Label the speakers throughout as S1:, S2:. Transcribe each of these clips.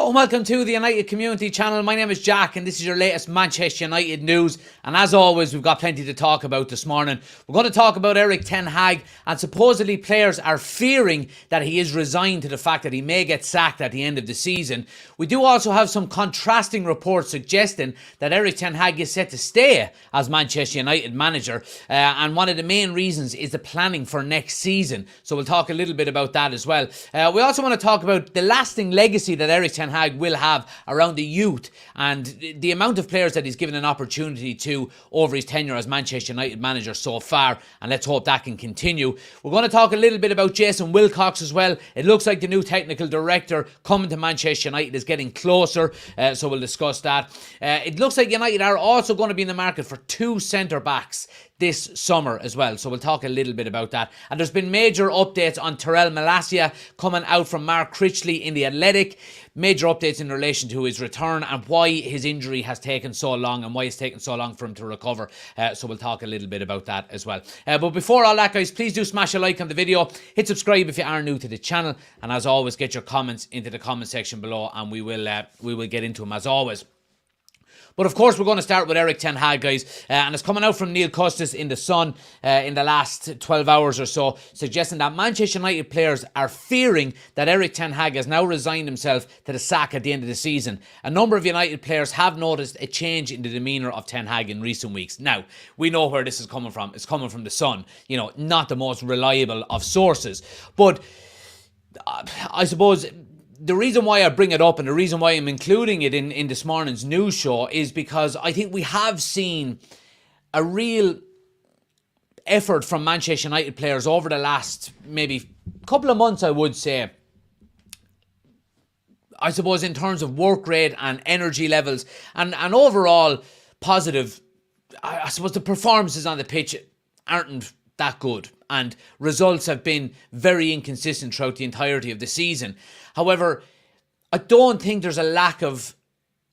S1: Hello and welcome to the United Community Channel. My name is Jack and this is your latest Manchester United news. And as always, we've got plenty to talk about this morning. We're going to talk about Erik ten Hag, and supposedly players are fearing that he is resigned to the fact that he may get sacked at the end of the season. We do also have some contrasting reports suggesting that Erik ten Hag is set to stay as Manchester United manager. And one of the main reasons is the planning for next season. So we'll talk a little bit about that as well. We also want to talk about the lasting legacy that Erik ten Hag will have around the youth and the amount of players that he's given an opportunity to over his tenure as Manchester United manager so far, and let's hope that can continue. We're going to talk a little bit about Jason Wilcox as well. It looks like the new technical director coming to Manchester United is getting closer, so we'll discuss that. It looks like United are also going to be in the market for two centre-backs this summer as well, so we'll talk a little bit about that. And there's been major updates on Tyrell Malacia coming out from Mark Critchley in The Athletic. Major updates in relation to his return and why his injury has taken so long and why it's taken so long for him to recover. So we'll talk a little bit about that as well. But before all that, guys, please do smash a like on the video. Hit subscribe if you are new to the channel. And as always, get your comments into the comment section below and we will get into them as always. But of course, we're going to start with Erik ten Hag, guys. And it's coming out from Neil Custis in The Sun in the last 12 hours or so, suggesting that Manchester United players are fearing that Erik ten Hag has now resigned himself to the sack at the end of the season. A number of United players have noticed a change in the demeanour of ten Hag in recent weeks. Now, we know where this is coming from. It's coming from The Sun. You know, not the most reliable of sources. But I suppose the reason why I bring it up and the reason why I'm including it in this morning's news show is because I think we have seen a real effort from Manchester United players over the last maybe couple of months, I would say. I suppose in terms of work rate and energy levels and overall positive, I suppose the performances on the pitch aren't that good and results have been very inconsistent throughout the entirety of the season. However, I don't think there's a lack of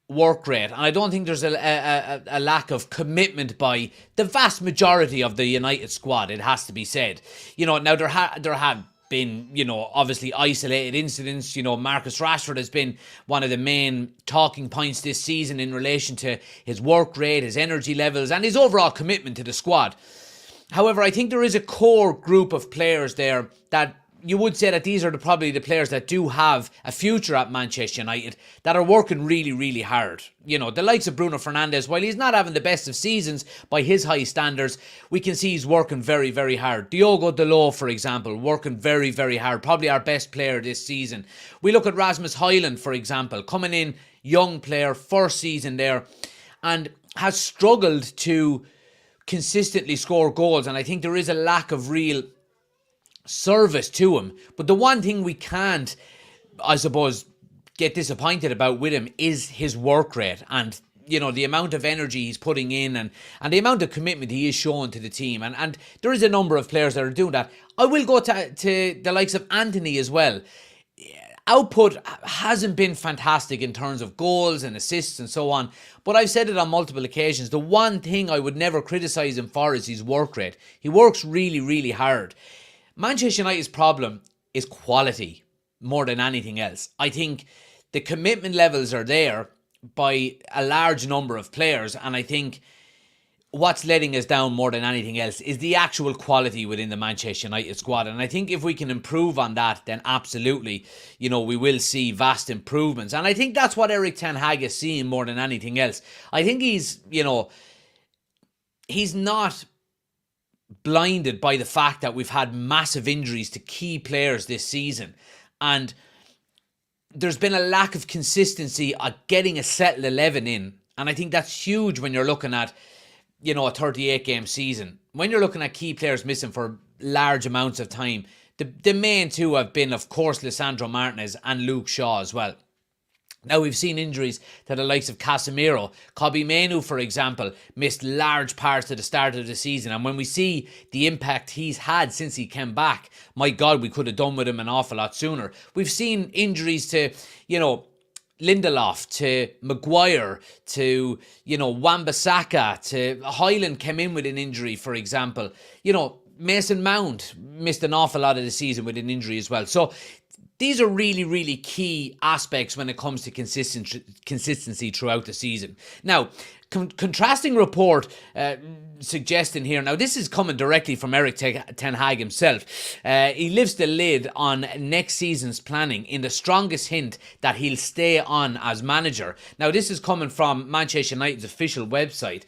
S1: work rate and I don't think there's a lack of commitment by the vast majority of the United squad, it has to be said. You know, now there have been, you know, obviously isolated incidents. You know, Marcus Rashford has been one of the main talking points this season in relation to his work rate, his energy levels and his overall commitment to the squad. However, I think there is a core group of players there that you would say that these are probably the players that do have a future at Manchester United that are working really, really hard. You know, the likes of Bruno Fernandes, while he's not having the best of seasons by his high standards, we can see he's working very, very hard. Diogo Dalot, for example, working very, very hard. Probably our best player this season. We look at Rasmus Højlund, for example, coming in, young player, first season there, and has struggled to consistently score goals. And I think there is a lack of real service to him. But the one thing we can't, I suppose, get disappointed about with him is his work rate and, you know, the amount of energy he's putting in and the amount of commitment he is showing to the team. And there is a number of players that are doing that. I will go to the likes of Anthony as well. Output hasn't been fantastic in terms of goals and assists and so on, but I've said it on multiple occasions. The one thing I would never criticise him for is his work rate. He works really, really hard. Manchester United's problem is quality more than anything else. I think the commitment levels are there by a large number of players, and I think what's letting us down more than anything else is the actual quality within the Manchester United squad. And I think if we can improve on that, then absolutely, you know, we will see vast improvements. And I think that's what Erik ten Hag is seeing more than anything else. I think he's, you know, he's not blinded by the fact that we've had massive injuries to key players this season. And there's been a lack of consistency at getting a settled 11 in. And I think that's huge when you're looking at, you know, a 38-game season. When you're looking at key players missing for large amounts of time, the main two have been, of course, Lisandro Martinez and Luke Shaw as well. Now, we've seen injuries to the likes of Casemiro. Kobbie Mainoo, for example, missed large parts at the start of the season. And when we see the impact he's had since he came back, my God, we could have done with him an awful lot sooner. We've seen injuries to, you know, Lindelof, to Maguire, to, you know, Wan-Bissaka, to Højlund came in with an injury, for example. You know, Mason Mount missed an awful lot of the season with an injury as well. So these are really, really key aspects when it comes to consistency throughout the season. Now, contrasting report suggesting here, now this is coming directly from Erik Ten Hag himself. He lifts the lid on next season's planning in the strongest hint that he'll stay on as manager. Now, this is coming from Manchester United's official website.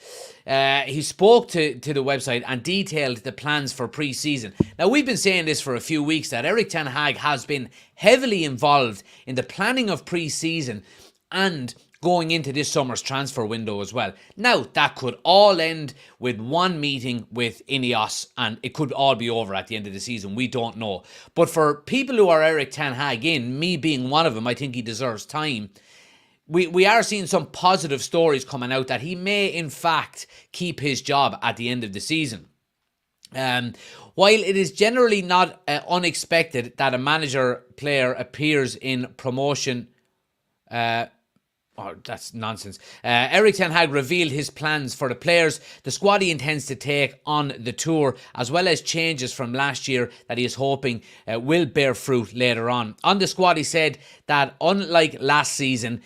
S1: He spoke to the website and detailed the plans for pre-season. Now, we've been saying this for a few weeks, that Erik Ten Hag has been heavily involved in the planning of pre-season and going into this summer's transfer window as well. Now, that could all end with one meeting with Ineos, and it could all be over at the end of the season. We don't know. But for people who are Erik Ten Hag in, me being one of them, I think he deserves time. We are seeing some positive stories coming out that he may, in fact, keep his job at the end of the season. While it is generally not unexpected that a manager-player appears in promotion... that's nonsense. Erik Ten Hag revealed his plans for the players, the squad he intends to take on the tour, as well as changes from last year that he is hoping will bear fruit later on. On the squad, he said that unlike last season,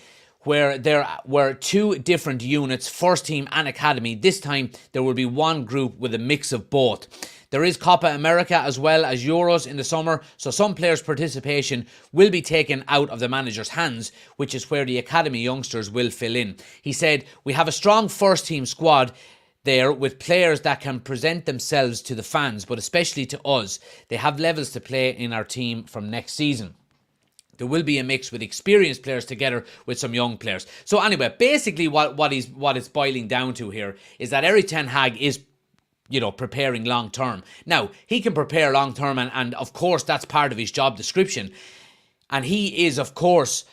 S1: where there were two different units, first team and academy, this time there will be one group with a mix of both. There is Copa America as well as Euros in the summer, so some players' participation will be taken out of the manager's hands, which is where the academy youngsters will fill in. He said, "We have a strong first team squad there with players that can present themselves to the fans, but especially to us. They have levels to play in our team from next season. There will be a mix with experienced players together with some young players." So anyway, basically what it's boiling down to here is that Erik Ten Hag is, preparing long term. Now, he can prepare long term, and of course that's part of his job description. And he is, of course,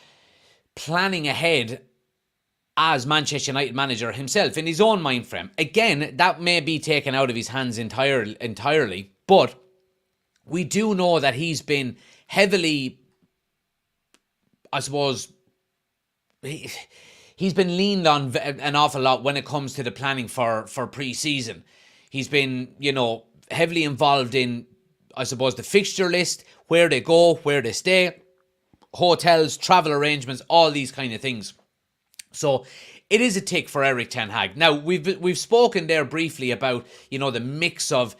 S1: planning ahead as Manchester United manager himself in his own mind frame. Again, that may be taken out of his hands entirely, but we do know that he's been heavily, I suppose, he's been leaned on an awful lot when it comes to the planning for pre-season. He's been, heavily involved in, I suppose, the fixture list, where they go, where they stay, hotels, travel arrangements, all these kind of things. So it is a tick for Erik Ten Hag. Now, we've spoken there briefly about, the mix of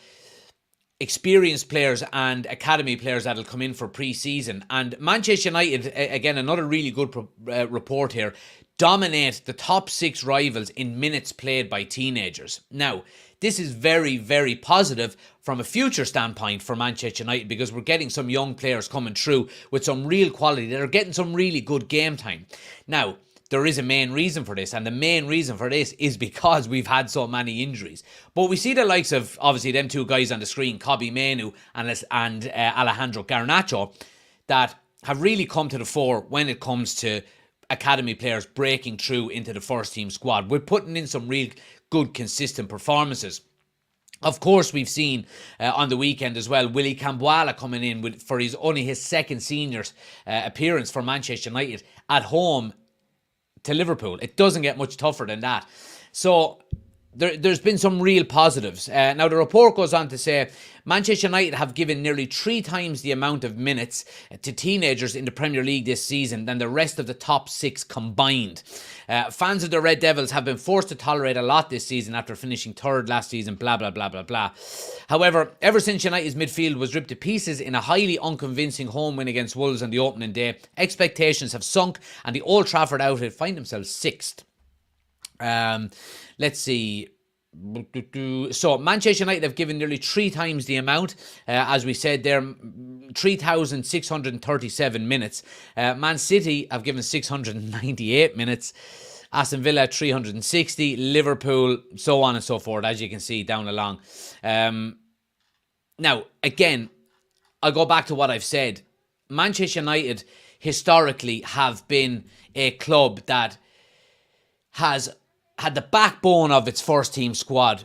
S1: experienced players and academy players that'll come in for pre-season. And Manchester United, again, another really good report here, dominate the top 6 rivals in minutes played by teenagers. Now, this is very, very positive from a future standpoint for Manchester United, because we're getting some young players coming through with some real quality. They're getting some really good game time. Now, there is a main reason for this, and the main reason for this is because we've had so many injuries. But we see the likes of, obviously, them two guys on the screen, Kobbie Mainoo and Alejandro Garnacho, that have really come to the fore when it comes to academy players breaking through into the first team squad. We're putting in some real good, consistent performances. Of course, we've seen on the weekend as well, Willy Cambuala coming in for only his second seniors appearance for Manchester United at home to Liverpool. It doesn't get much tougher than that. So there's been some real positives. Now, the report goes on to say Manchester United have given nearly 3 times the amount of minutes to teenagers in the Premier League this season than the rest of the top 6 combined. Fans of the Red Devils have been forced to tolerate a lot this season after finishing 3rd last season, blah, blah, blah, blah, blah. However, ever since United's midfield was ripped to pieces in a highly unconvincing home win against Wolves on the opening day, expectations have sunk and the Old Trafford outfit find themselves 6th. Let's see. So Manchester United have given nearly 3 times the amount, as we said there, 3,637 minutes. Man City have given 698 minutes. Aston Villa 360, Liverpool, so on and so forth, as you can see down along. Now, again, I'll go back to what I've said. Manchester United historically have been a club that has had the backbone of its first team squad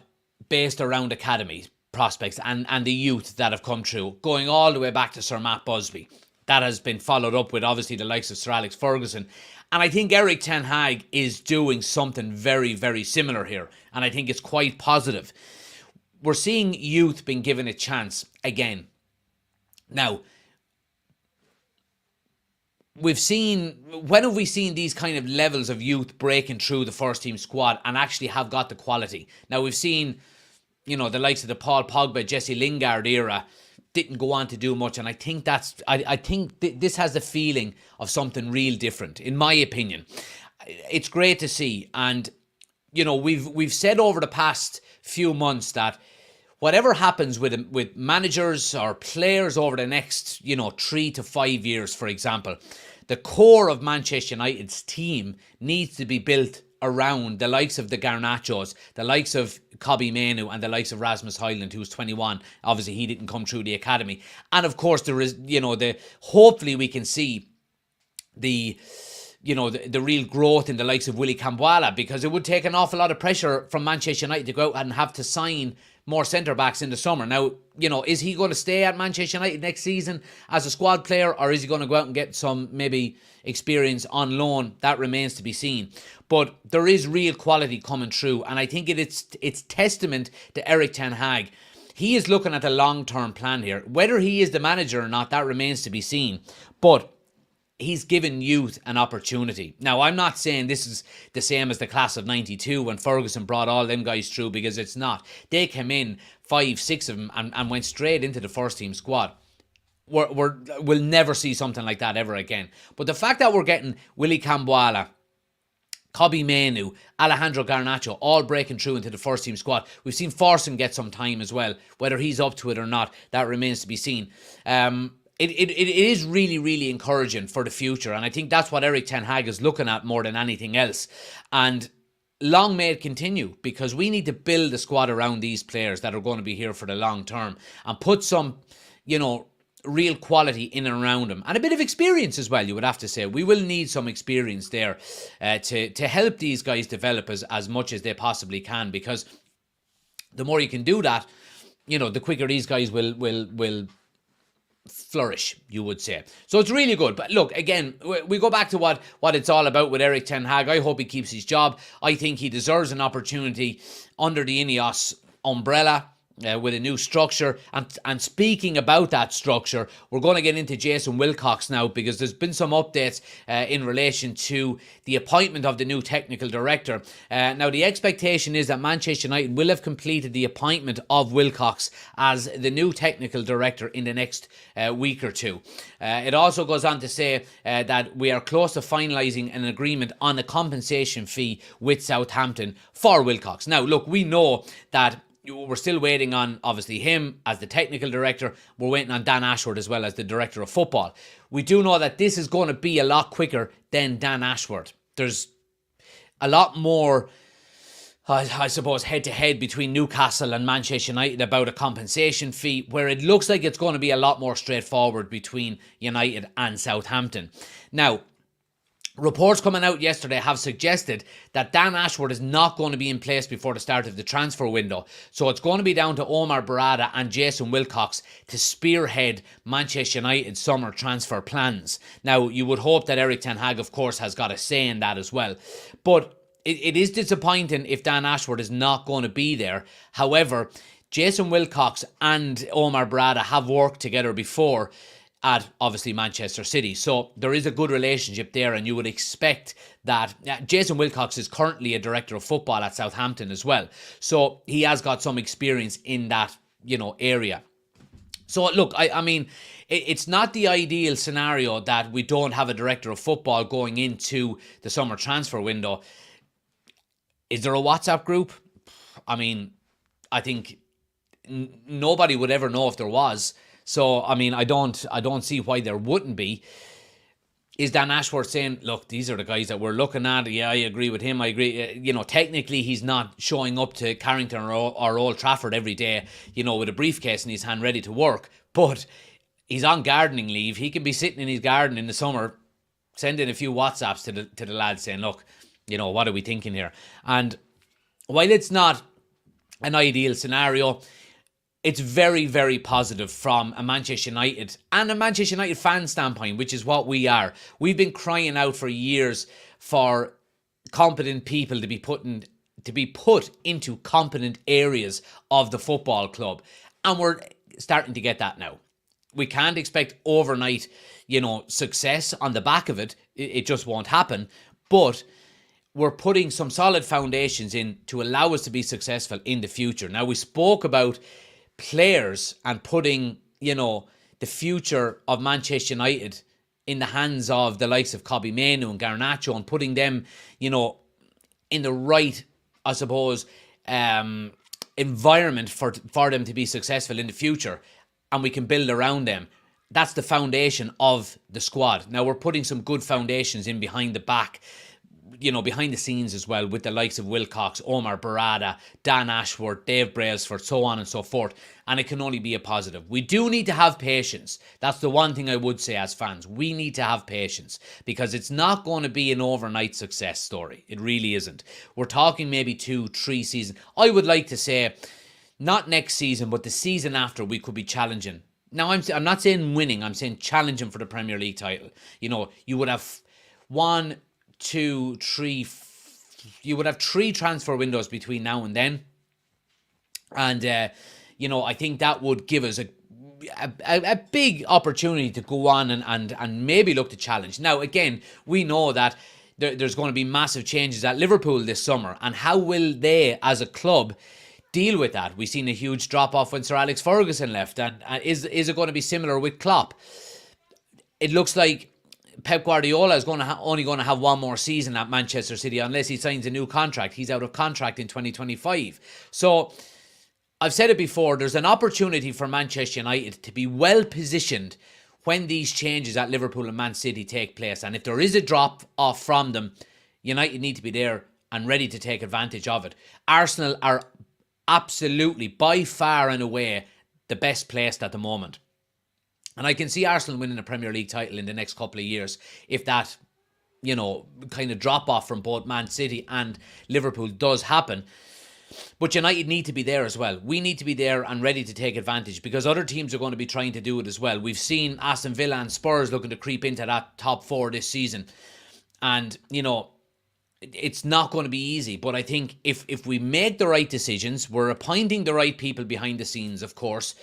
S1: based around academy prospects and the youth that have come through, going all the way back to Sir Matt Busby. That has been followed up with, obviously, the likes of Sir Alex Ferguson. And I think Erik Ten Hag is doing something very, very similar here. And I think it's quite positive. We're seeing youth being given a chance again. Now, when have we seen these kind of levels of youth breaking through the first team squad and actually have got the quality? Now, we've seen, the likes of the Paul Pogba, Jesse Lingard era didn't go on to do much, and I think this has the feeling of something real different, in my opinion. It's great to see, and we've said over the past few months that whatever happens with managers or players over the next 3 to 5 years, for example, the core of Manchester United's team needs to be built around the likes of the Garnachos, the likes of Kobbie Mainoo, and the likes of Rasmus Højlund, who's 21. Obviously, he didn't come through the academy. And of course, there is, hopefully we can see the real growth in the likes of Willy Kambwala, because it would take an awful lot of pressure from Manchester United to go out and have to sign more centre-backs in the summer. Now, is he going to stay at Manchester United next season as a squad player, or is he going to go out and get some maybe experience on loan? That remains to be seen. But there is real quality coming through, and I think it's testament to Erik ten Hag. He is looking at a long-term plan here. Whether he is the manager or not, that remains to be seen. But he's given youth an opportunity. Now, I'm not saying this is the same as the class of 92 when Ferguson brought all them guys through, because it's not. They came in, 5, 6 of them, and went straight into the first team squad. We'll never see something like that ever again. But the fact that we're getting Willy Kambwala, Kobbie Mainoo, Alejandro Garnacho, all breaking through into the first team squad. We've seen Forson get some time as well. Whether he's up to it or not, that remains to be seen. It is really, really encouraging for the future, and I think that's what Erik ten Hag is looking at more than anything else. And long may it continue, because we need to build a squad around these players that are going to be here for the long term, and put some, real quality in and around them, and a bit of experience as well. You would have to say we will need some experience there to help these guys develop as much as they possibly can, because the more you can do that, the quicker these guys will flourish, you would say. So it's really good. But look, again, we go back to what it's all about with Erik ten Hag. I hope he keeps his job. I think he deserves an opportunity under the Ineos umbrella, with a new structure. And speaking about that structure, we're going to get into Jason Wilcox now, because there's been some updates in relation to the appointment of the new technical director. Now, the expectation is that Manchester United will have completed the appointment of Wilcox as the new technical director in the next week or two. It also goes on to say that we are close to finalising an agreement on a compensation fee with Southampton for Wilcox. Now, look, we know that we're still waiting on, obviously, him as the technical director. We're waiting on Dan Ashworth as well as the director of football. We do know that this is going to be a lot quicker than Dan Ashworth. There's a lot more, I suppose, head-to-head between Newcastle and Manchester United about a compensation fee, where it looks like it's going to be a lot more straightforward between United and Southampton. Now, reports coming out yesterday have suggested that Dan Ashworth is not going to be in place before the start of the transfer window. So it's going to be down to Omar Barada and Jason Wilcox to spearhead Manchester United's summer transfer plans. Now, you would hope that Erik ten Hag, of course, has got a say in that as well. But it is disappointing if Dan Ashworth is not going to be there. However, Jason Wilcox and Omar Barada have worked together before at, obviously, Manchester City. So there is a good relationship there, and you would expect that. Jason Wilcox is currently a director of football at Southampton as well. So he has got some experience in that, area. So look, I mean, it's not the ideal scenario that we don't have a director of football going into the summer transfer window. Is there a WhatsApp group? I mean, I think nobody would ever know if there was. So, I mean, I don't see why there wouldn't be. Is Dan Ashworth saying, look, these are the guys that we're looking at? Yeah, I agree with him. I agree. Technically, he's not showing up to Carrington or Old Trafford every day, with a briefcase in his hand ready to work. But he's on gardening leave. He can be sitting in his garden in the summer, sending a few WhatsApps to the lads saying, look, what are we thinking here? And while it's not an ideal scenario, it's very, very positive from a Manchester United and a Manchester United fan standpoint, which is what we are. We've been crying out for years for competent people to be put into competent areas of the football club, and we're starting to get that now. We can't expect overnight, success on the back of it. It just won't happen. But we're putting some solid foundations in to allow us to be successful in the future. Now, we spoke about players and putting, the future of Manchester United in the hands of the likes of Kobbie Mainoo and Garnacho, and putting them, in the right, I suppose, environment for them to be successful in the future, and we can build around them. That's the foundation of the squad. Now, we're putting some good foundations in behind the back, behind the scenes as well, with the likes of Wilcox, Omar Barada, Dan Ashworth, Dave Brailsford, so on and so forth. And it can only be a positive. We do need to have patience. That's the one thing I would say as fans. We need to have patience, because it's not going to be an overnight success story. It really isn't. We're talking maybe 2-3 seasons. I would like to say, not next season, but the season after, we could be challenging. Now, I'm not saying winning. I'm saying challenging for the Premier League title. You would have 1, 2, 3. You would have 3 transfer windows between now and then, and I think that would give us a big opportunity to go on and maybe look to challenge. Now, again, we know that there's going to be massive changes at Liverpool this summer, and how will they, as a club, deal with that? We've seen a huge drop off when Sir Alex Ferguson left, and is it going to be similar with Klopp? It looks like Pep Guardiola is only going to have one more season at Manchester City unless he signs a new contract. He's out of contract in 2025. So I've said it before, there's an opportunity for Manchester United to be well positioned when these changes at Liverpool and Man City take place. And if there is a drop off from them, United need to be there and ready to take advantage of it. Arsenal are absolutely, by far and away, the best placed at the moment. And I can see Arsenal winning a Premier League title in the next couple of years if that, kind of drop off from both Man City and Liverpool does happen. But United need to be there as well. We need to be there and ready to take advantage, because other teams are going to be trying to do it as well. We've seen Aston Villa and Spurs looking to creep into that top 4 this season. And, it's not going to be easy. But I think if we make the right decisions, we're appointing the right people behind the scenes, of course.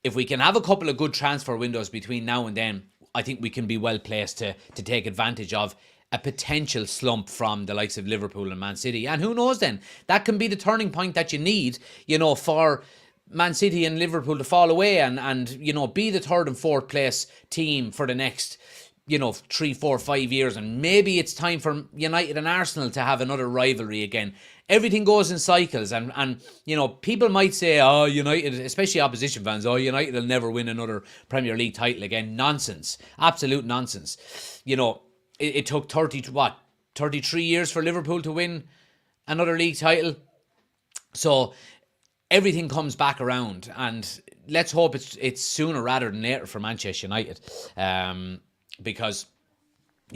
S1: If we can have a couple of good transfer windows between now and then, I think we can be well placed to take advantage of a potential slump from the likes of Liverpool and Man City. And who knows then? That can be the turning point that you need, for Man City and Liverpool to fall away and be the 3rd and 4th place team for the next, 3, 4, 5 years. And maybe it's time for United and Arsenal to have another rivalry again. Everything goes in cycles, and people might say, oh, United, especially opposition fans, oh, United will never win another Premier League title again. Nonsense. Absolute nonsense. It took 33 years for Liverpool to win another league title. So everything comes back around, and let's hope it's sooner rather than later for Manchester United, because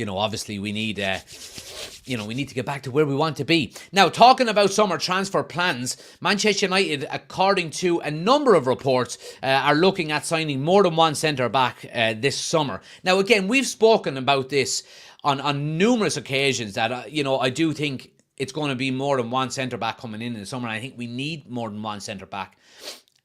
S1: obviously we need to get back to where we want to be. Now, talking about summer transfer plans, Manchester United, according to a number of reports, are looking at signing more than one centre-back this summer. Now, again, we've spoken about this on numerous occasions that, I do think it's going to be more than one centre-back coming in the summer. I think we need more than one centre-back.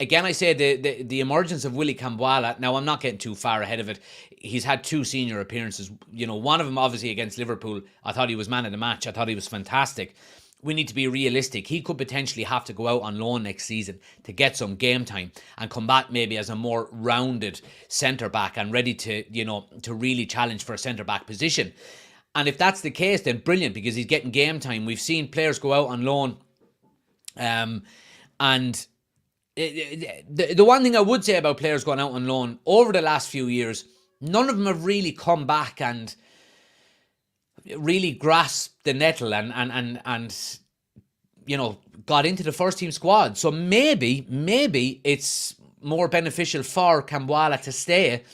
S1: Again, I say the emergence of Willy Kambwala. Now, I'm not getting too far ahead of it. He's had 2 senior appearances. One of them obviously against Liverpool. I thought he was man of the match. I thought he was fantastic. We need to be realistic. He could potentially have to go out on loan next season to get some game time and come back maybe as a more rounded centre-back and ready to, to really challenge for a centre-back position. And if that's the case, then brilliant, because he's getting game time. We've seen players go out on loan, and the one thing I would say about players going out on loan over the last few years, none of them have really come back and really grasped the nettle and got into the first team squad. So maybe it's more beneficial for Kambwala to stay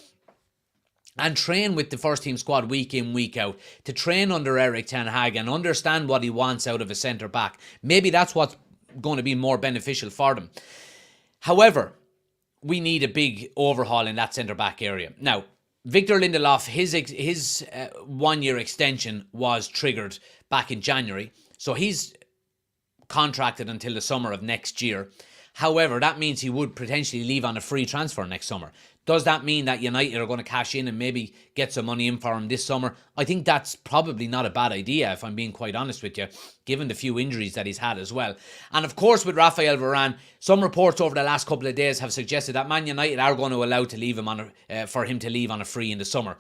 S1: and train with the first team squad week in, week out, to train under Erik ten Hag and understand what he wants out of a centre back. Maybe that's what's going to be more beneficial for them. However, we need a big overhaul in that centre-back area. Now, Victor Lindelof, his 1-year extension was triggered back in January, so he's contracted until the summer of next year. However, that means he would potentially leave on a free transfer next summer. Does that mean that United are going to cash in and maybe get some money in for him this summer? I think that's probably not a bad idea, if I'm being quite honest with you, given the few injuries that he's had as well. And of course, with Rafael Varane, some reports over the last couple of days have suggested that Man United are going to allow to leave him for him to leave on a free in the summer.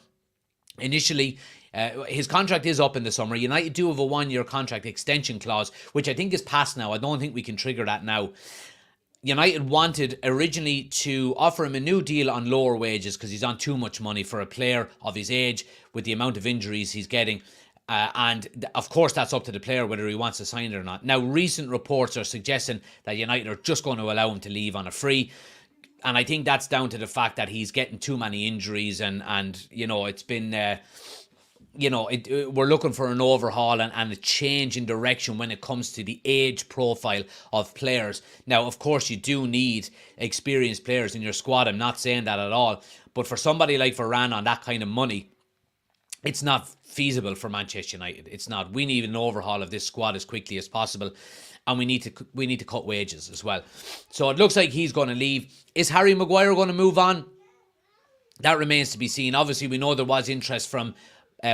S1: Initially, his contract is up in the summer. United do have a 1-year contract extension clause, which I think is past now. I don't think we can trigger that now. United wanted originally to offer him a new deal on lower wages because he's on too much money for a player of his age with the amount of injuries he's getting. And of course, that's up to the player whether he wants to sign it or not. Now, recent reports are suggesting that United are just going to allow him to leave on a free. And I think that's down to the fact that he's getting too many injuries and you know, it's been... we're looking for an overhaul and a change in direction when it comes to the age profile of players. Now, of course, you do need experienced players in your squad. I'm not saying that at all. But for somebody like Varane on that kind of money, it's not feasible for Manchester United. It's not. We need an overhaul of this squad as quickly as possible. And we need to cut wages as well. So it looks like he's going to leave. Is Harry Maguire going to move on? That remains to be seen. Obviously, we know there was interest from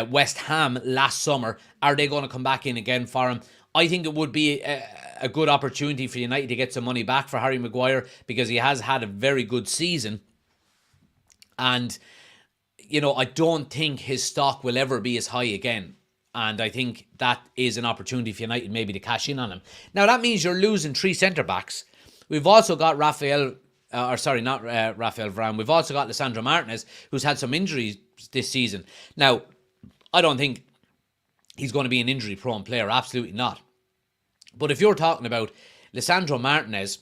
S1: West Ham last summer. Are they going to come back in again for him? I think it would be a good opportunity for United to get some money back for Harry Maguire because he has had a very good season. And, you know, I don't think his stock will ever be as high again. And I think that is an opportunity for United maybe to cash in on him. Now, that means you're losing 3 centre-backs. We've also got Rafael Varane. We've also got Lisandro Martinez, who's had some injuries this season. Now, I don't think he's going to be an injury-prone player. Absolutely not. But if you're talking about Lisandro Martinez,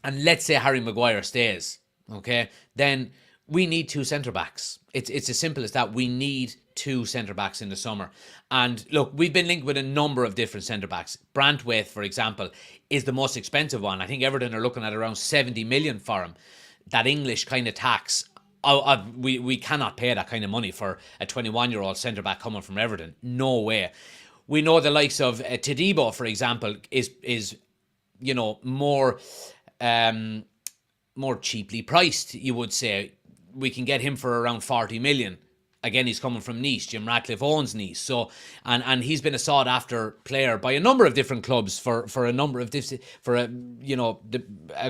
S1: and let's say Harry Maguire stays, okay, then we need 2 centre-backs. It's as simple as that. We need 2 centre-backs in the summer. And look, we've been linked with a number of different centre-backs. Brantwaite, for example, is the most expensive one. I think Everton are looking at around 70 million for him. That English kind of tax. We cannot pay that kind of money for a 21-year-old centre-back coming from Everton. No way. We know the likes of Todibo, for example, is you know, more cheaply priced, you would say. We can get him for around 40 million. Again, he's coming from Nice. Jim Ratcliffe owns Nice. So, and he's been a sought-after player by a number of different clubs for a number of a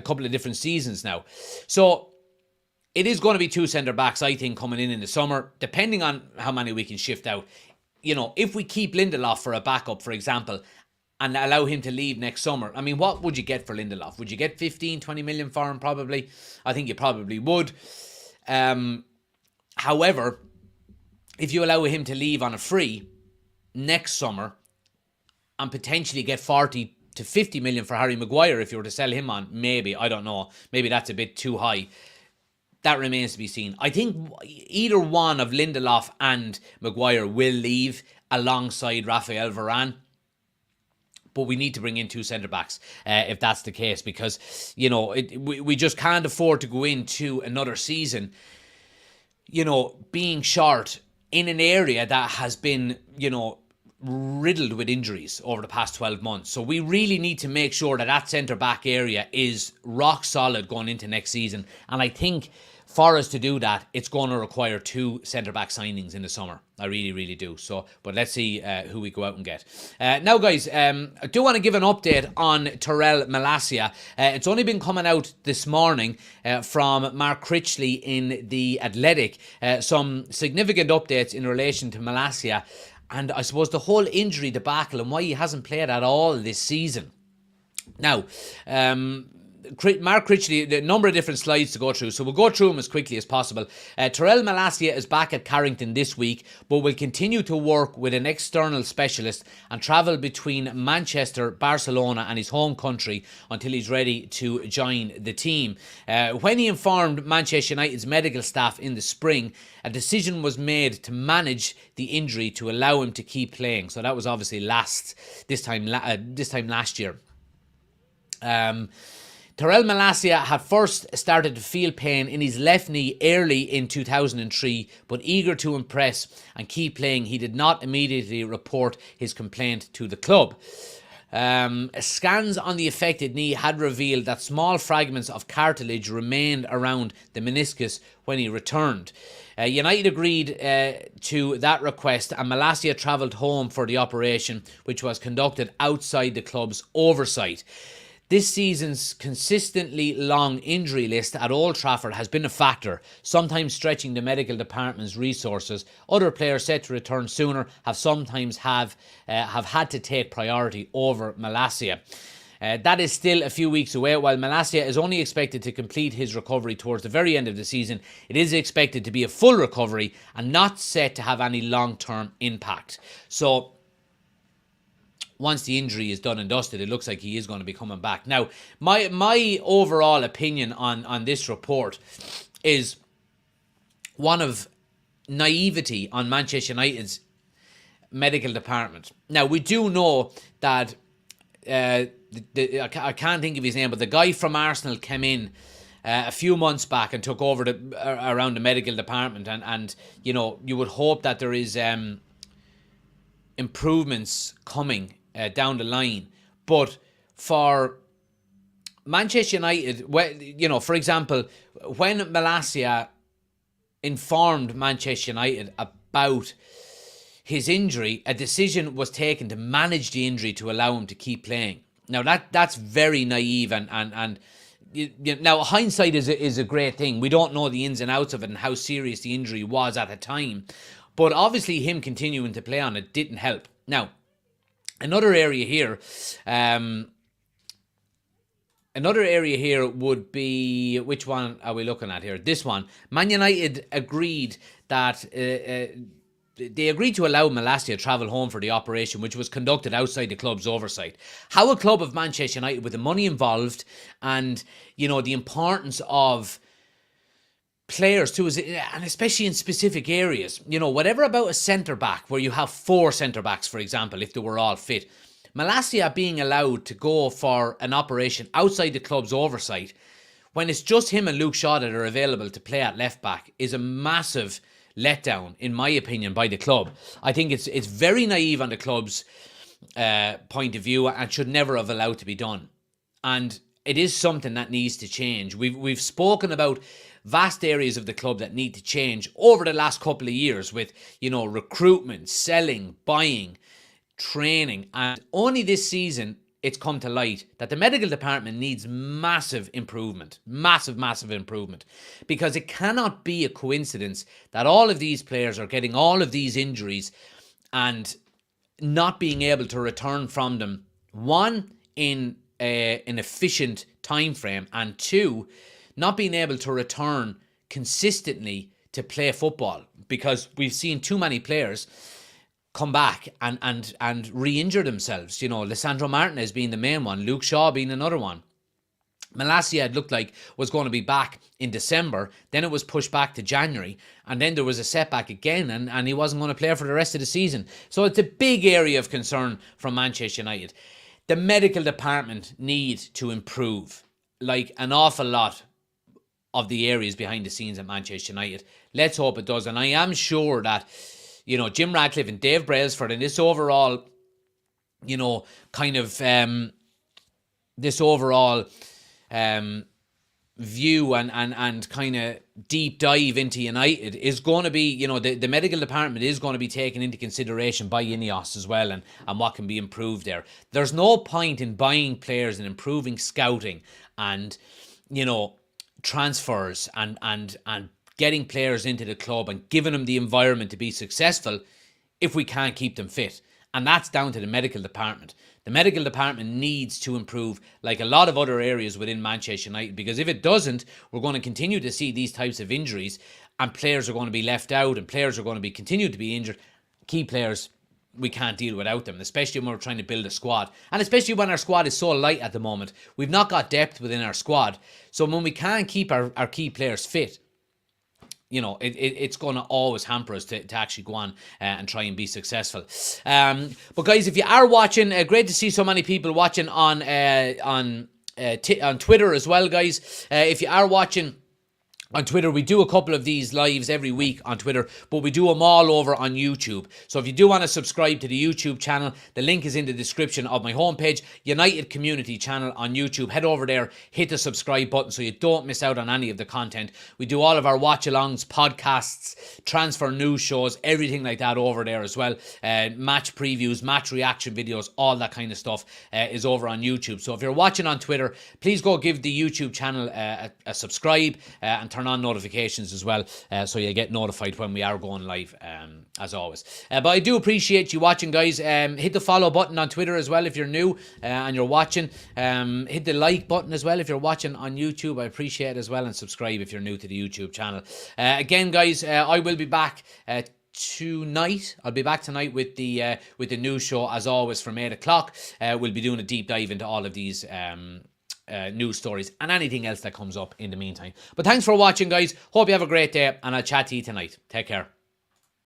S1: couple of different seasons now. So, it is going to be 2 centre-backs, I think, coming in the summer, depending on how many we can shift out. You know, if we keep Lindelof for a backup, for example, and allow him to leave next summer, I mean, what would you get for Lindelof? Would you get 15, 20 million for him, probably? I think you probably would. However, if you allow him to leave on a free next summer and potentially get 40 to 50 million for Harry Maguire if you were to sell him on, maybe, I don't know, maybe that's a bit too high. That remains to be seen. I think either one of Lindelof and Maguire will leave alongside Rafael Varane. But we need to bring in 2 centre-backs if that's the case. Because, you know, we just can't afford to go into another season, you know, being short in an area that has been, you know, riddled with injuries over the past 12 months. So we really need to make sure that centre-back area is rock solid going into next season. And I think for us to do that, it's going to require 2 centre-back signings in the summer. I really, really do. So, but let's see who we go out and get. Now, guys, I do want to give an update on Tyrell Malacia. It's only been coming out this morning from Mark Critchley in The Athletic. Some significant updates in relation to Malacia. And I suppose the whole injury debacle and why he hasn't played at all this season. Now, Mark Critchley, a number of different slides to go through, so we'll go through them as quickly as possible. Tyrell Malacia is back at Carrington this week, but will continue to work with an external specialist and travel between Manchester, Barcelona and his home country until he's ready to join the team. When he informed Manchester United's medical staff in the spring, a decision was made to manage the injury to allow him to keep playing. So that was obviously this time last year. Tyrell Malacia had first started to feel pain in his left knee early in 2003, but eager to impress and keep playing, he did not immediately report his complaint to the club. Scans on the affected knee had revealed that small fragments of cartilage remained around the meniscus when he returned. United agreed to that request, and Malacia travelled home for the operation, which was conducted outside the club's oversight. This season's consistently long injury list at Old Trafford has been a factor, sometimes stretching the medical department's resources. Other players set to return sooner have sometimes have had to take priority over Malacia. That is still a few weeks away. While Malacia is only expected to complete his recovery towards the very end of the season, it is expected to be a full recovery and not set to have any long-term impact. So once the injury is done and dusted, it looks like he is going to be coming back. Now, my overall opinion on this report is one of naivety on Manchester United's medical department. Now, we do know that I can't think of his name, but the guy from Arsenal came in a few months back and took over around the medical department, and you know, you would hope that there is improvements coming down the line. But for Manchester United, you know, for example, when Malacia informed Manchester United about his injury, a decision was taken to manage the injury to allow him to keep playing. Now that's very naive, and now hindsight is a great thing. We don't know the ins and outs of it and how serious the injury was at the time, but obviously him continuing to play on it didn't help. Now, another area here would be, which one are we looking at here? This one. Man United agreed that they agreed to allow Malacia to travel home for the operation, which was conducted outside the club's oversight. How a club of Manchester United, with the money involved and, you know, the importance of players too, and especially in specific areas, you know, whatever about a centre-back where you have 4 centre-backs, for example, if they were all fit. Malacia being allowed to go for an operation outside the club's oversight when it's just him and Luke Shaw that are available to play at left-back is a massive letdown, in my opinion, by the club. I think it's very naive on the club's point of view and should never have allowed to be done. And it is something that needs to change. We've spoken about vast areas of the club that need to change over the last couple of years with, you know, recruitment, selling, buying, training, and only this season it's come to light that the medical department needs massive improvement, massive improvement, because it cannot be a coincidence that all of these players are getting all of these injuries and not being able to return from them, one, in an efficient time frame, and two, not being able to return consistently to play football, because we've seen too many players come back and re-injure themselves. You know, Lisandro Martinez being the main one, Luke Shaw being another one. Malacia, it looked like, was going to be back in December, then it was pushed back to January, and then there was a setback again, and he wasn't going to play for the rest of the season. So it's a big area of concern from Manchester United. The medical department need to improve, like an awful lot of the areas behind the scenes at Manchester United. Let's hope it does, and I am sure that, you know, Jim Radcliffe and Dave Brailsford and this overall, you know, kind of view and kind of deep dive into United is going to be, you know, the medical department is going to be taken into consideration by Ineos as well, and what can be improved there. There's no point in buying players and improving scouting and, you know, transfers and getting players into the club and giving them the environment to be successful if we can't keep them fit. And that's down to the medical department. The medical department needs to improve, like a lot of other areas within Manchester United, because if it doesn't, we're going to continue to see these types of injuries, and players are going to be left out, and players are going to be continue to be injured. Key players, we can't deal without them, especially when we're trying to build a squad, and especially when our squad is so light at the moment. We've not got depth within our squad, so when we can't keep our key players fit, you know, it's going to always hamper us to actually go on and try and be successful. But guys, if you are watching, great to see so many people watching on Twitter as well, guys. If you are watching on Twitter. We do a couple of these lives every week on Twitter, but we do them all over on YouTube. So if you do want to subscribe to the YouTube channel, the link is in the description of my homepage, United Community Channel on YouTube. Head over there, hit the subscribe button so you don't miss out on any of the content. We do all of our watch-alongs, podcasts, transfer news shows, everything like that over there as well. Match previews, match reaction videos, all that kind of stuff is over on YouTube. So if you're watching on Twitter, please go give the YouTube channel a subscribe and turn on notifications as well, so you get notified when we are going live, as always. But I do appreciate you watching, guys. Hit the follow button on Twitter as well if you're new and you're watching. Hit the like button as well if you're watching on YouTube. I appreciate it as well, and subscribe if you're new to the YouTube channel. Again, guys, I will be back tonight. I'll be back tonight with the news show as always from 8 o'clock. We'll be doing a deep dive into all of these news stories and anything else that comes up in the meantime. But thanks for watching, guys. Hope you have a great day, and I'll chat to you tonight. Take care.